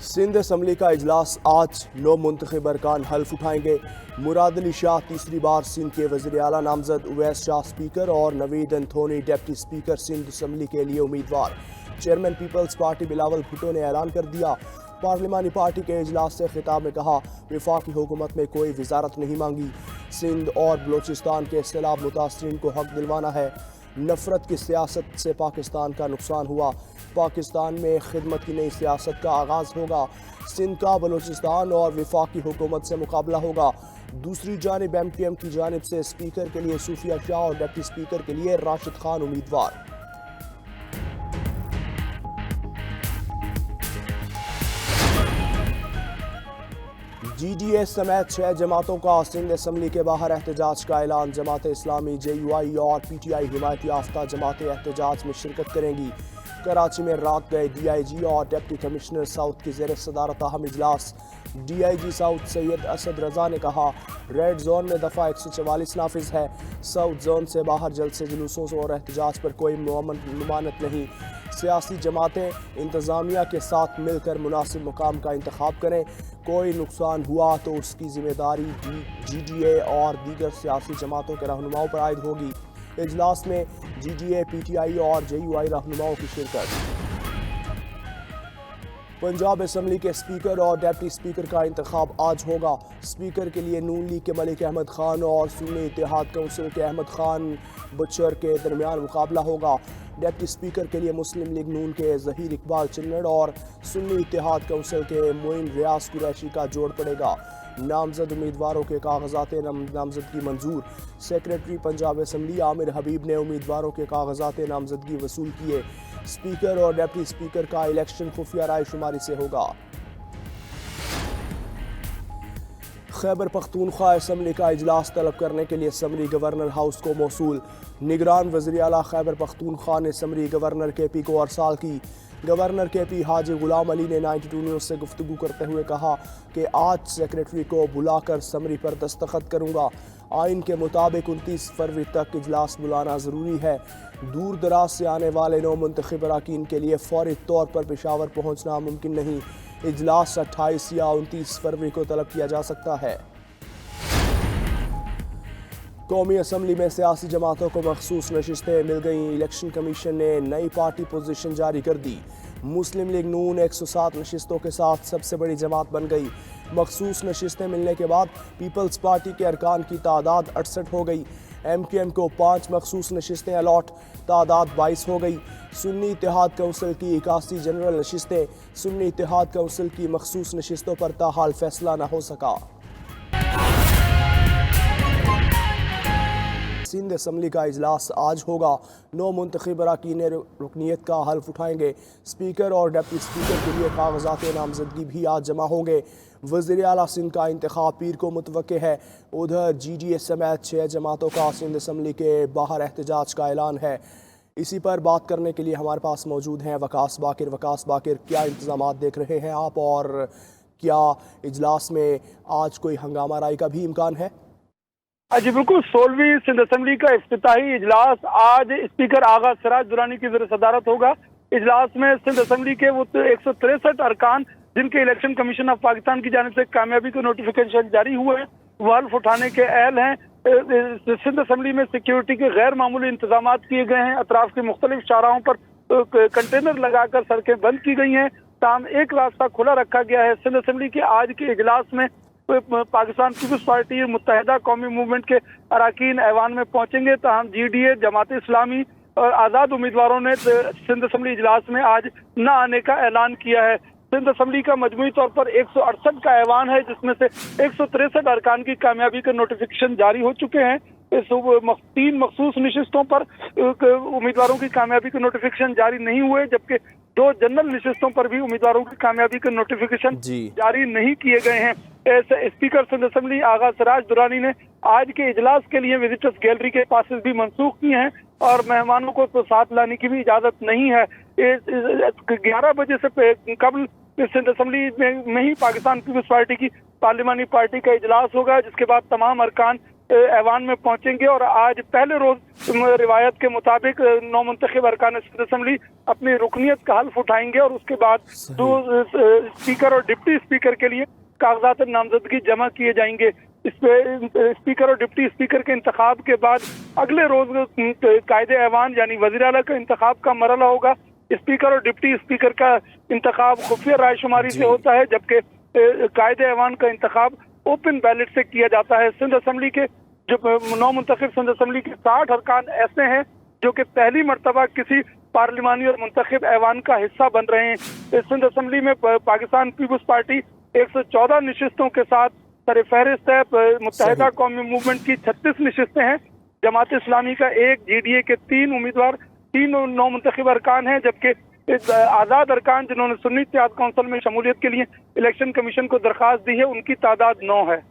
Sindh assembly का इजलास आज 9 मुंतखब अरकान हल्फ उठाएंगे। मुराद अली शाह तीसरी बार सिंध के वज़ीर आला नामजद, उवैस शाह स्पीकर और Naveed Anthony deputy speaker Sindh assembly के लिए उम्मीदवार। चेयरमैन पीपल्स पार्टी बिलावल भुट्टो ने ऐलान कर दिया। पार्लिमानी पार्टी के इजलास से खिताब में कहा, वफाकी हुकूमत में कोई वजारत नहीं मांगी। सिंध और बलोचिस्तान के सैलाब मुतासरीन को हक दिलवाना है। नफरत की सियासत से पाकिस्तान का नुकसान हुआ। पाकिस्तान में खिदमत की नई सियासत का आगाज़ होगा। सिंध का बलोचिस्तान और वफाकी हुकूमत से मुकाबला होगा। दूसरी जानिब MTM की जानिब से स्पीकर के लिए सूफिया शाह और डिप्टी स्पीकर के लिए राशिद खान उम्मीदवार। GDA समेत 6 जमातों का सिंध असम्बली के बाहर एहतजाज का ऐलान। जमात इस्लामी, JUI और PTI हिमायत याफ्ता जमातें एहतजाज में शिरकत करेंगी। कराची में रात गए DIG और डिप्टी कमिश्नर साउथ की ज़ेर सदारत अहम इजलास। DIG साउथ सैयद असद रजा ने कहा, रेड जोन में दफ़ा 144 नाफिज है। साउथ जोन से बाहर जलसे जुलूसों और एहतजाज पर कोई ममानत नहीं। सियासी जमातें इंतज़ामिया के साथ मिलकर मुनासिब मुकाम का इंतखाब करें। कोई नुकसान हुआ तो उसकी जिम्मेदारी GDA और दीगर सियासी जमातों के रहनुमाओं पर आयद होगी। इजलास में GDA, PTI और JUI रहनुमाओं की शिरकत। पंजाब असम्बली के स्पीकर और डिप्टी स्पीकर का इंतखाब आज होगा। स्पीकर के लिए नून लीग के मलिक अहमद खान और सुन्नी इत्तेहाद काउंसिल के अहमद खान बचर के दरमियान मुकाबला होगा। डिप्टी स्पीकर के लिए मुस्लिम लीग नून के ज़हीर इकबाल चिन्नड़ और सुन्नी इत्तेहाद काउंसिल के मोइन रियाज कुरैशी का जोड़ पड़ेगा। नामजद उम्मीदवारों के कागजात नामजदगी मंजूर। सेक्रेटरी पंजाब असम्बली आमिर हबीब ने उम्मीदवारों के कागजात नामजदगी वसूल किए। स्पीकर और डिप्टी स्पीकर का इलेक्शन खुफिया राय शुमारी से होगा। खैबर पख्तूनख्वा असम्बली का इजलास तलब करने के लिए समरी गवर्नर हाउस को मौसूल। निगरान वज़ीर आला खैबर पख्तूनख्वा ने समरी गवर्नर KP को अरसाल की। गवर्नर KP हाजी गुलाम अली ने 92 न्यूज़ से गुफ्तगू करते हुए कहा कि आज सेक्रेटरी को बुलाकर समरी पर दस्तखत करूंगा। आइन के मुताबिक 29 फरवरी तक इजलास बुलाना ज़रूरी है। दूर दराज से आने वाले 9 मुंतखब अरकान के लिए फौरी तौर पर पेशावर पहुँचना मुमकिन नहीं। इजलास 28 या 29 फरवरी को तलब किया जा सकता है। कौमी असम्बली में सियासी जमातों को मखसूस नशिस्तें मिल गईं। इलेक्शन कमीशन ने नई पार्टी पोजीशन जारी कर दी। मुस्लिम लीग नून 107 नशिस्तों के साथ सबसे बड़ी जमात बन गई। मखसूस नशिस्तें मिलने के बाद पीपल्स पार्टी के अरकान की तादाद 68 हो गई। MTM को 5 मखसूस नशिस्तें अलॉट, तादाद 22 हो गई। सुन्नी इत्तेहाद काउंसिल की 81 जनरल नशिस्तें। सुन्नी इत्तेहाद काउंसिल की मखसूस नशिस्तों पर ताहाल फैसला न हो सका। सिंध असम्बली का इजलास आज होगा। 9 मुंतखब अरकान रुकनीत का हल्फ उठाएंगे। स्पीकर और डिप्टी स्पीकर के लिए कागजात नामजदगी भी आज जमा होंगे। वज़ीर आला सिंध का इंतखाब पीर को मुतवक्के है। उधर GDA समेत 6 जमातों का सिंध असम्बली के बाहर एहतजाज का ऐलान है। इसी पर बात करने के लिए हमारे पास मौजूद हैं वकास बाकिर। वकास बाकिर, क्या इंतजामात देख रहे हैं आप और क्या इजलास में आज कोई हंगामा राय का भी इम्कान है? जी बिल्कुल, 16वीं सिंध असम्बली का इफ्तिताही इजलास आज स्पीकर आगा सिराज दुरानी की ज़ेर सदारत होगा। इजलास में सिंध असम्बली के वो 163 अरकान जिनके इलेक्शन कमीशन ऑफ पाकिस्तान की जानिब से कामयाबी के नोटिफिकेशन जारी हुए हैं, वो हल्फ उठाने के अहल हैं। सिंध असम्बली में सिक्योरिटी के गैर मामूली इंतजाम किए गए हैं। अतराफ के मुख्तलिफ शाहराहों पर कंटेनर लगाकर सड़कें बंद की गई हैं। ताम एक रास्ता खुला रखा गया है। सिंध असम्बली के आज के इजलास में पाकिस्तान पीपल्स पार्टी मुत्तहिदा कौमी मूवमेंट के अरकान ऐवान में पहुंचेंगे। तहम GDA, जमात इस्लामी और आज़ाद उम्मीदवारों ने सिंध असम्बली इजलास में आज न आने का ऐलान किया है। सिंध असम्बली का मजमूई तौर पर 168 का ऐवान है, जिसमें से 163 अरकान की कामयाबी के नोटिफिकेशन जारी हो चुके हैं। इस 3 मखसूस नशिस्तों पर उम्मीदवारों की कामयाबी के नोटिफिकेशन जारी नहीं हुए, जबकि 2 जनरल नशिस्तों पर भी उम्मीदवारों की कामयाबी के नोटिफिकेशन जारी नहीं किए गए हैं। स्पीकर सिंध असम्बली आगा सिराज दुरानी ने आज के इजलास के लिए विजिटर्स गैलरी के पासेस भी मनसूख किए हैं और मेहमानों को तो साथ लाने की भी इजाजत नहीं है। 11 बजे से कबल सिंध असम्बली में ही पाकिस्तान पीपल्स पार्टी की पार्लिमानी पार्टी का इजलास होगा, जिसके बाद तमाम अरकान ऐवान में पहुंचेंगे और आज पहले रोज रिवायत के मुताबिक नौ मुंतखब अरकान सिंध असेंबली अपनी रुकनीत का हल्फ उठाएंगे और उसके बाद स्पीकर और डिप्टी स्पीकर के लिए कागजात नामजदगी जमा किए जाएंगे। इस पे स्पीकर और डिप्टी स्पीकर के इंतखाब के बाद अगले रोज कायदे ऐवान यानी वज़ीर आला का इंतखाब का मरहला होगा। स्पीकर और डिप्टी स्पीकर का इंतखाब खुफिया रायशुमारी से होता है, जबकि कायदे ऐवान का इंतखाब ओपन बैलेट से किया जाता है। सिंध असेंबली के जो नौ मुंतखब सिंध असेंबली के 60 अरकान ऐसे हैं जो कि पहली मरतबा किसी पार्लिमानी और मुंतखब ऐवान का हिस्सा बन रहे हैं। इस सिंध असेंबली में पाकिस्तान पीपुल्स पार्टी 114 नशिस्तों के साथ सर फहरिस्त है। मुत्तहिदा कौमी मूवमेंट की 36 नशिस्तें हैं। जमात इस्लामी का 1, GDA के 3 उम्मीदवार, 3 नौ मुंतखब अरकान हैं, जबकि आज़ाद अरकान जिन्होंने सुन्नी इत्तेहाद काउंसिल में शमूलियत के लिए इलेक्शन कमीशन को दरख्वास्त दी है उनकी तादाद 9 है।